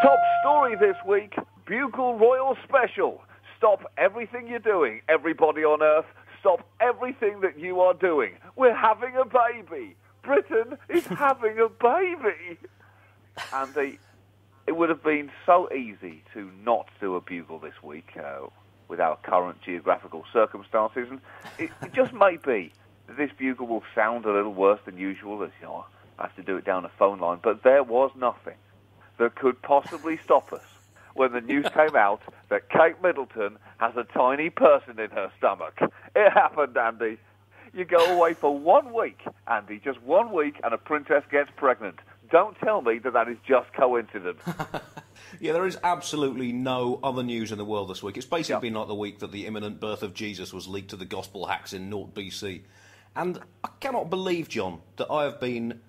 Top story this week, Bugle Royal Special. Stop everything you're doing, everybody on Earth. Stop everything that you are doing. We're having a baby. Britain is having a baby. Andy, it would have been so easy to not do a Bugle this week with our current geographical circumstances. And it just may be that this Bugle will sound a little worse than usual, as you know, I have to do it down a phone line. But there was nothing that could possibly stop us when the news came out that Kate Middleton has a tiny person in her stomach. It happened, Andy. You go away for 1 week, Andy, just 1 week, and a princess gets pregnant. Don't tell me that that is just coincidence. Yeah, there is absolutely no other news in the world this week. It's basically been like the week that the imminent birth of Jesus was leaked to the gospel hacks in 0 BC. And I cannot believe, John, that I have been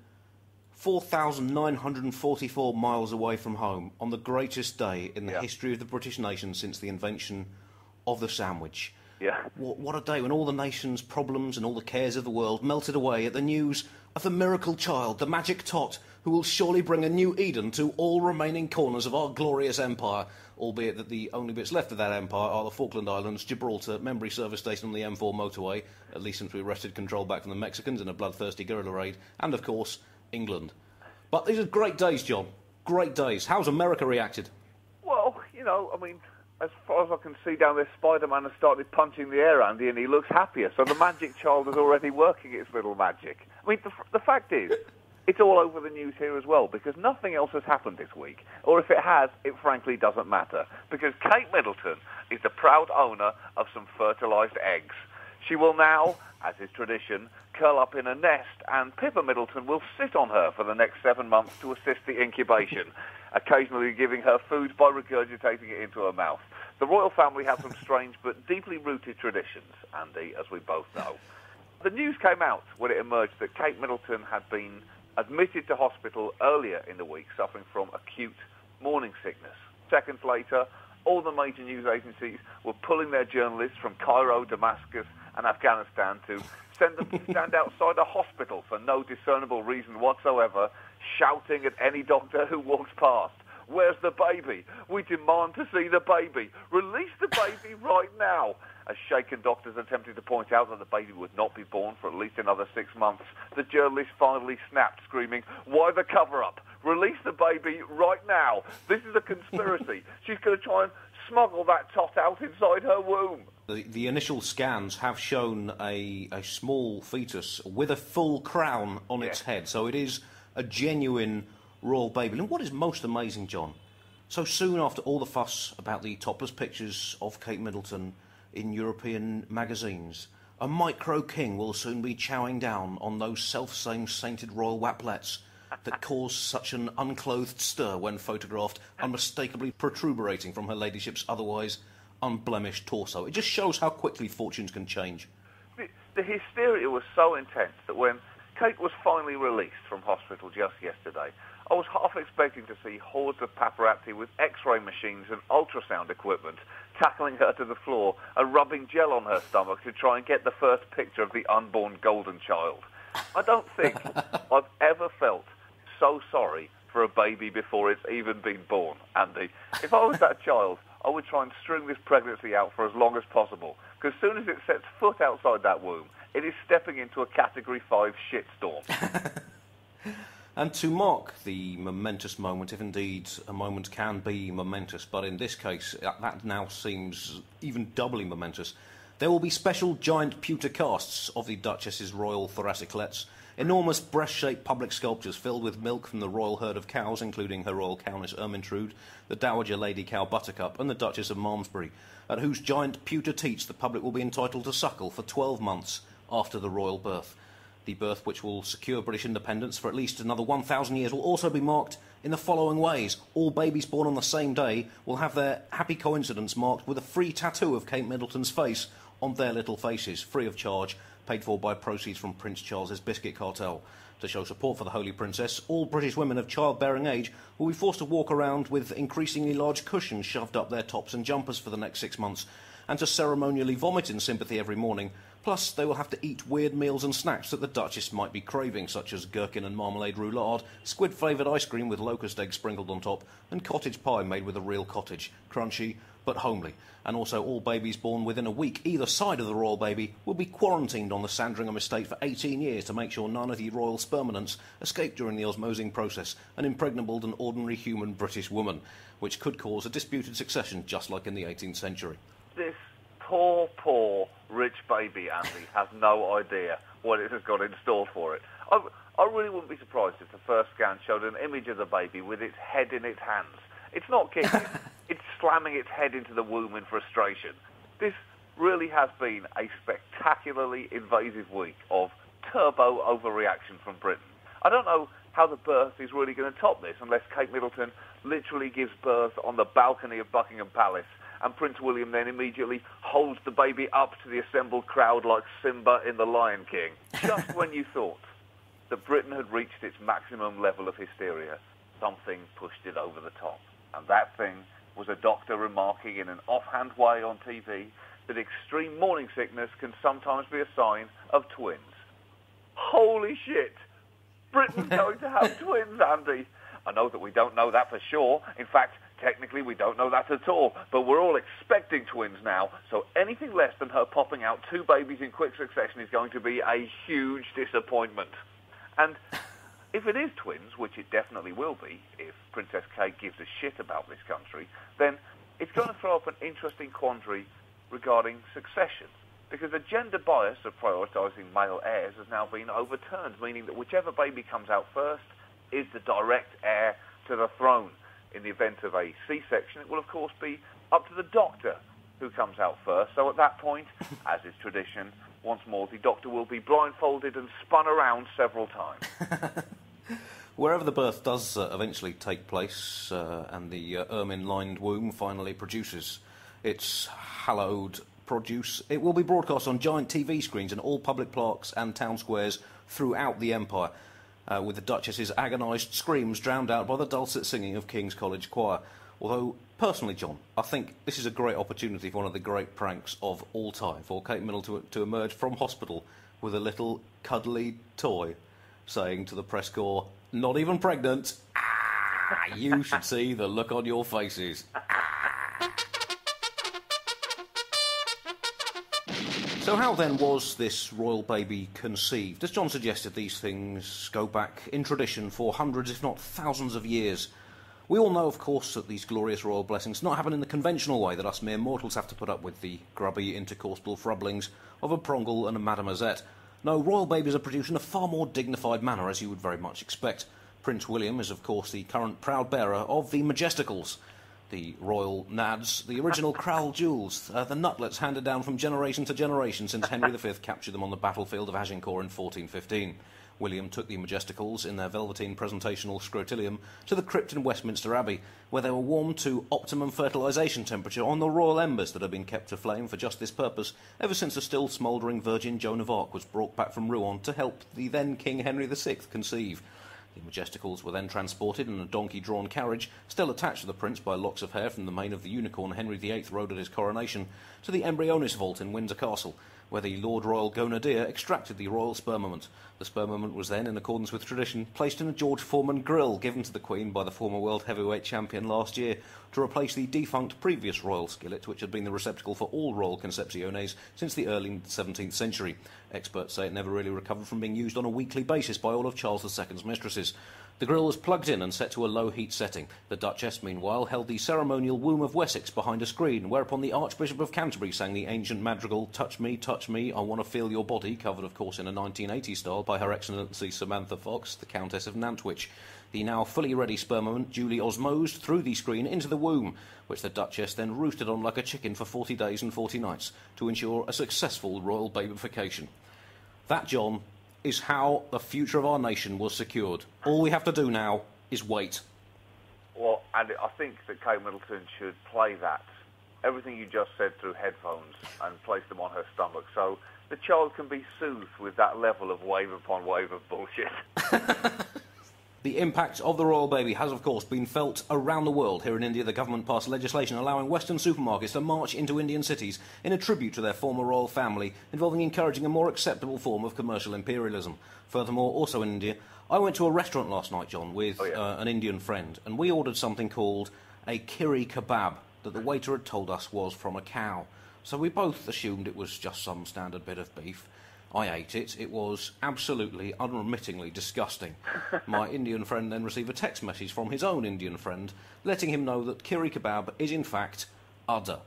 4,944 miles away from home on the greatest day in the history of the British nation since the invention of the sandwich. Yeah. What a day when all the nation's problems and all the cares of the world melted away at the news of the miracle child, the magic tot, who will surely bring a new Eden to all remaining corners of our glorious empire, albeit that the only bits left of that empire are the Falkland Islands, Gibraltar, Membry service station on the M4 motorway, at least since we wrested control back from the Mexicans in a bloodthirsty guerrilla raid, and, of course, England. But these are great days, John. Great days. How's America reacted? Well, you know, I mean, as far as I can see down there, Spider-Man has started punching the air, Andy, and he looks happier. So the magic child is already working its little magic. I mean, the fact is, it's all over the news here as well, because nothing else has happened this week. Or if it has, it frankly doesn't matter. Because Kate Middleton is the proud owner of some fertilised eggs. She will now, as is tradition, curl up in a nest, and Pippa Middleton will sit on her for the next 7 months to assist the incubation, occasionally giving her food by regurgitating it into her mouth. The royal family have some strange but deeply rooted traditions, Andy, as we both know. The news came out when it emerged that Kate Middleton had been admitted to hospital earlier in the week, suffering from acute morning sickness. Seconds later, all the major news agencies were pulling their journalists from Cairo, Damascus, and Afghanistan to send them to stand outside a hospital for no discernible reason whatsoever, shouting at any doctor who walks past, "Where's the baby? We demand to see the baby. Release the baby right now." As shaken doctors attempted to point out that the baby would not be born for at least another 6 months, the journalist finally snapped, screaming, "Why the cover-up? Release the baby right now. This is a conspiracy. She's going to try and smuggle that tot out inside her womb." The initial scans have shown a small fetus with a full crown on its head, so it is a genuine royal baby. And what is most amazing, John, so soon after all the fuss about the topless pictures of Kate Middleton in European magazines, a micro-king will soon be chowing down on those self-same sainted royal waplets that cause such an unclothed stir when photographed, unmistakably protubrating from her ladyship's otherwise unblemished torso. It just shows how quickly fortunes can change. The hysteria was so intense that when Kate was finally released from hospital just yesterday, I was half expecting to see hordes of paparazzi with X-ray machines and ultrasound equipment tackling her to the floor and rubbing gel on her stomach to try and get the first picture of the unborn golden child. I don't think I've ever felt so sorry for a baby before it's even been born, Andy. If I was that child, I would try and string this pregnancy out for as long as possible, because as soon as it sets foot outside that womb, it is stepping into a Category 5 shitstorm. And to mark the momentous moment, if indeed a moment can be momentous, but in this case that now seems even doubly momentous, there will be special giant pewter casts of the Duchess's royal thoraciclets, enormous breast-shaped public sculptures filled with milk from the royal herd of cows, including her royal Countess Ermintrude, the Dowager Lady Cow Buttercup, and the Duchess of Malmesbury, at whose giant pewter teats the public will be entitled to suckle for 12 months after the royal birth. The birth which will secure British independence for at least another 1,000 years will also be marked in the following ways. All babies born on the same day will have their happy coincidence marked with a free tattoo of Kate Middleton's face on their little faces, free of charge, paid for by proceeds from Prince Charles's biscuit cartel. To show support for the Holy Princess, all British women of childbearing age will be forced to walk around with increasingly large cushions shoved up their tops and jumpers for the next 6 months, and to ceremonially vomit in sympathy every morning, Plus, they will have to eat weird meals and snacks that the Duchess might be craving, such as gherkin and marmalade roulade, squid-flavoured ice cream with locust eggs sprinkled on top, and cottage pie made with a real cottage, crunchy but homely. And also, all babies born within a week either side of the royal baby will be quarantined on the Sandringham estate for 18 years to make sure none of the royal sperminants escape during the osmosing process and impregnable an ordinary human British woman, which could cause a disputed succession just like in the 18th century. This poor rich baby, Andy, has no idea what it has got in store for it. I really wouldn't be surprised if the first scan showed an image of the baby with its head in its hands. It's not kicking, it's slamming its head into the womb in frustration. This really has been a spectacularly invasive week of turbo overreaction from Britain. I don't know how the birth is really going to top this unless Kate Middleton literally gives birth on the balcony of Buckingham Palace and Prince William then immediately holds the baby up to the assembled crowd like Simba in The Lion King. Just when you thought that Britain had reached its maximum level of hysteria, something pushed it over the top. And that thing was a doctor remarking in an offhand way on TV that extreme morning sickness can sometimes be a sign of twins. Holy shit! Britain's going to have twins, Andy. I know that we don't know that for sure. In fact, technically we don't know that at all. But we're all expecting twins now, so anything less than her popping out two babies in quick succession is going to be a huge disappointment. And if it is twins, which it definitely will be, if Princess Kate gives a shit about this country, then it's going to throw up an interesting quandary regarding succession. Because the gender bias of prioritising male heirs has now been overturned, meaning that whichever baby comes out first is the direct heir to the throne. In the event of a C-section, it will of course be up to the doctor who comes out first. So at that point, as is tradition, once more the doctor will be blindfolded and spun around several times. Wherever the birth does eventually take place and the ermine-lined womb finally produces its hallowed produce, it will be broadcast on giant TV screens in all public parks and town squares throughout the empire, with the Duchess's agonised screams drowned out by the dulcet singing of King's College Choir. Although, personally, John, I think this is a great opportunity for one of the great pranks of all time, for Kate Middleton to emerge from hospital with a little cuddly toy saying to the press corps, "Not even pregnant. Ah, you should see the look on your faces." So how then was this royal baby conceived? As John suggested, these things go back in tradition for hundreds, if not thousands of years. We all know, of course, that these glorious royal blessings do not happen in the conventional way that us mere mortals have to put up with, the grubby intercostal frubblings of a Prongle and a Mademoisette. No, royal babies are produced in a far more dignified manner, as you would very much expect. Prince William is, of course, the current proud bearer of the Majesticals, the royal nads, the original Crowell jewels, the nutlets handed down from generation to generation since Henry V captured them on the battlefield of Agincourt in 1415. William took the Majesticals in their velveteen presentational scrotilium to the crypt in Westminster Abbey, where they were warmed to optimum fertilisation temperature on the royal embers that had been kept aflame for just this purpose ever since the still smouldering Virgin Joan of Arc was brought back from Rouen to help the then King Henry VI conceive. The Majesticals were then transported in a donkey-drawn carriage, still attached to the prince by locks of hair from the mane of the unicorn Henry VIII rode at his coronation, to the Embryonis vault in Windsor Castle, where the Lord Royal Grenadier extracted the royal spermament. The spermament was then, in accordance with tradition, placed in a George Foreman grill given to the Queen by the former world heavyweight champion last year to replace the defunct previous royal skillet, which had been the receptacle for all royal concepciones since the early 17th century. Experts say it never really recovered from being used on a weekly basis by all of Charles II's mistresses. The grill was plugged in and set to a low heat setting. The Duchess, meanwhile, held the ceremonial womb of Wessex behind a screen, whereupon the Archbishop of Canterbury sang the ancient madrigal touch me, I want to feel your body, covered of course in a 1980s style by Her Excellency Samantha Fox, the Countess of Nantwich. The now fully ready spermament duly osmosed through the screen into the womb, which the Duchess then roosted on like a chicken for 40 days and 40 nights to ensure a successful royal babification. That, John, is how the future of our nation was secured. All we have to do now is wait. Well, and I think that Kate Middleton should play that, everything you just said, through headphones and place them on her stomach, so the child can be soothed with that level of wave upon wave of bullshit. The impact of the royal baby has, of course, been felt around the world. Here in India, the government passed legislation allowing Western supermarkets to march into Indian cities in a tribute to their former royal family, involving encouraging a more acceptable form of commercial imperialism. Furthermore, also in India, I went to a restaurant last night, John, with an Indian friend, and we ordered something called a kiri kebab that the waiter had told us was from a cow. So we both assumed it was just some standard bit of beef. I ate it. It was absolutely, unremittingly disgusting. My Indian friend then received a text message from his own Indian friend letting him know that kiri kebab is in fact udder.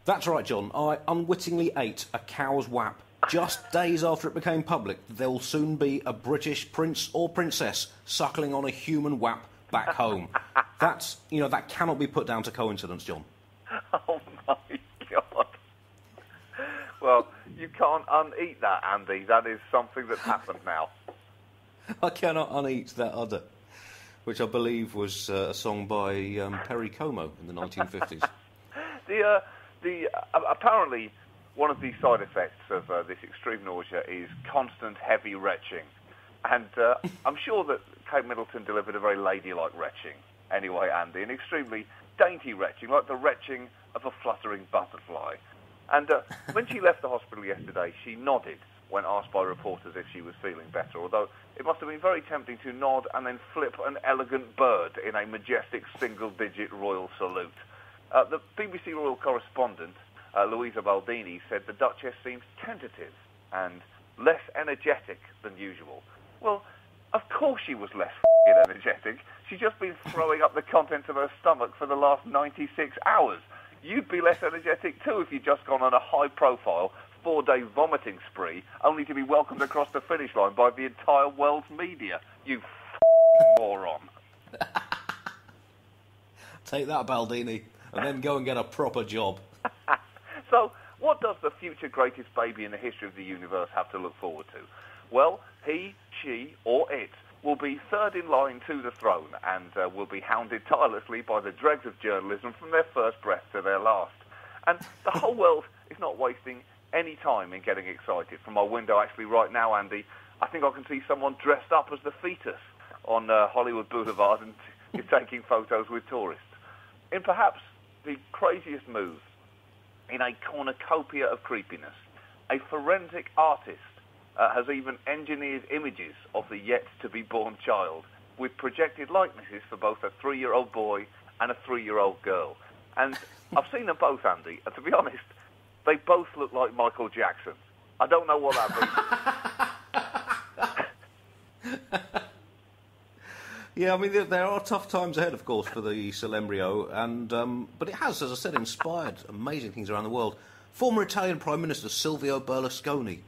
That's right, John. I unwittingly ate a cow's wap just days after it became public that there will soon be a British prince or princess suckling on a human wap back home. That cannot be put down to coincidence, John. Oh, my God. Well, you can't uneat that, Andy. That is something that's happened now. I cannot uneat that udder, which I believe was a song by Perry Como in the 1950s. Apparently, one of the side effects of this extreme nausea is constant heavy retching. And I'm sure that Kate Middleton delivered a very ladylike retching. Anyway, Andy, an extremely dainty retching, like the retching of a fluttering butterfly. And when she left the hospital yesterday, she nodded when asked by reporters if she was feeling better, although it must have been very tempting to nod and then flip an elegant bird in a majestic single-digit royal salute. The BBC royal correspondent, Louisa Baldini, said the Duchess seemed tentative and less energetic than usual. Well, of course she was less energetic. She's just been throwing up the contents of her stomach for the last 96 hours. You'd be less energetic too if you'd just gone on a high-profile 4-day vomiting spree, only to be welcomed across the finish line by the entire world's media. You moron. Take that, Baldini, and then go and get a proper job. So, what does the future greatest baby in the history of the universe have to look forward to? Well, he, she, or it will be third in line to the throne and will be hounded tirelessly by the dregs of journalism from their first breath to their last. And the whole world is not wasting any time in getting excited. From my window, actually, right now, Andy, I think I can see someone dressed up as the fetus on Hollywood Boulevard and is taking photos with tourists. In perhaps the craziest move in a cornucopia of creepiness, a forensic artist has even engineered images of the yet-to-be-born child with projected likenesses for both a 3-year-old boy and a 3-year-old girl. And I've seen them both, Andy, and to be honest, they both look like Michael Jackson. I don't know what that means. Yeah, I mean, there are tough times ahead, of course, for the Celembrio, but it has, as I said, inspired amazing things around the world. Former Italian Prime Minister Silvio Berlusconi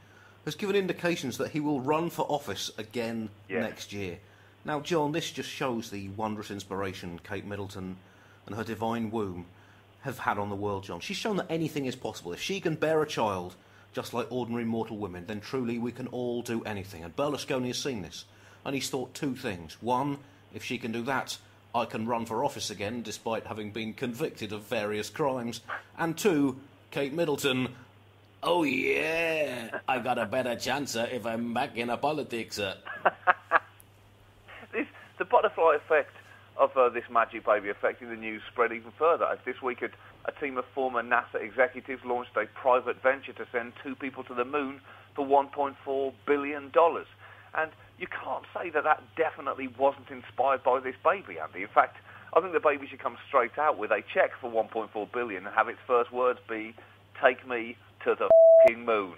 has given indications that he will run for office again next year. Now, John, this just shows the wondrous inspiration Kate Middleton and her divine womb have had on the world, John. She's shown that anything is possible. If she can bear a child, just like ordinary mortal women, then truly we can all do anything. And Berlusconi has seen this, and he's thought two things. One, if she can do that, I can run for office again, despite having been convicted of various crimes. And two, Kate Middleton, oh yeah, I got a better chance if I'm back in politics. The butterfly effect of this magic baby affecting the news spread even further, as this week a team of former NASA executives launched a private venture to send 2 people to the moon for $1.4 billion. And you can't say that definitely wasn't inspired by this baby, Andy. In fact, I think the baby should come straight out with a cheque for $1.4 billion and have its first words be, "Take me to the f***ing moon."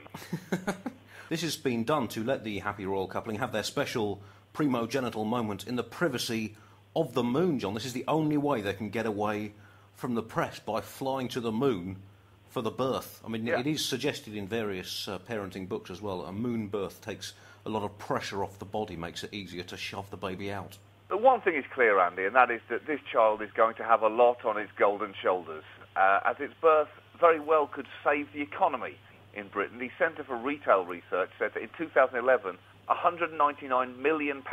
This has been done to let the happy royal coupling have their special primogenital moment in the privacy of the moon, John. This is the only way they can get away from the press, by flying to the moon for the birth. I mean, it is suggested in various parenting books as well. A moon birth takes a lot of pressure off the body, makes it easier to shove the baby out. But one thing is clear, Andy, and that is that this child is going to have a lot on its golden shoulders, as its birth very well could save the economy in Britain. The Centre for Retail Research said that in 2011, £199 million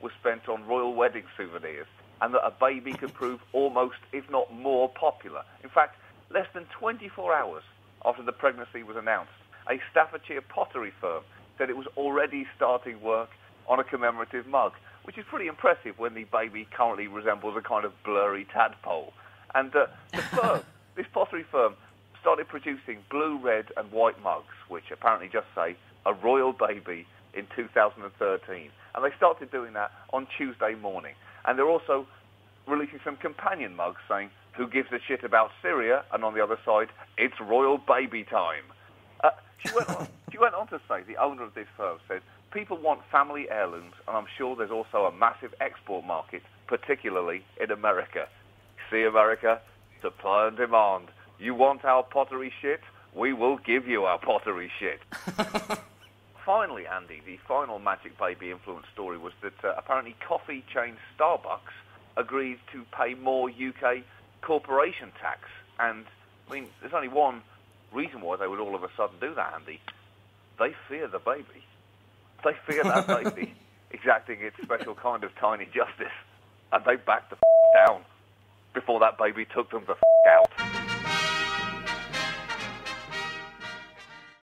was spent on royal wedding souvenirs, and that a baby could prove almost, if not more, popular. In fact, less than 24 hours after the pregnancy was announced, a Staffordshire pottery firm said it was already starting work on a commemorative mug. which is pretty impressive when the baby currently resembles a kind of blurry tadpole. And the firm, this pottery firm, started producing blue, red and white mugs, which apparently just say, a royal baby in 2013. And they started doing that on Tuesday morning. And they're also releasing some companion mugs saying, who gives a shit about Syria? And on the other side, it's royal baby time. She went on to say, the owner of this firm said, people want family heirlooms, and I'm sure there's also a massive export market, particularly in America. See, America? Supply and demand. You want our pottery shit? We will give you our pottery shit. Finally, Andy, the final Magic Baby influence story was that apparently coffee chain Starbucks agreed to pay more UK corporation tax. And, I mean, there's only one reason why they would all of a sudden do that, Andy. They fear the baby. They fear that baby exacting its special kind of tiny justice. And they backed the down before that baby took them the out.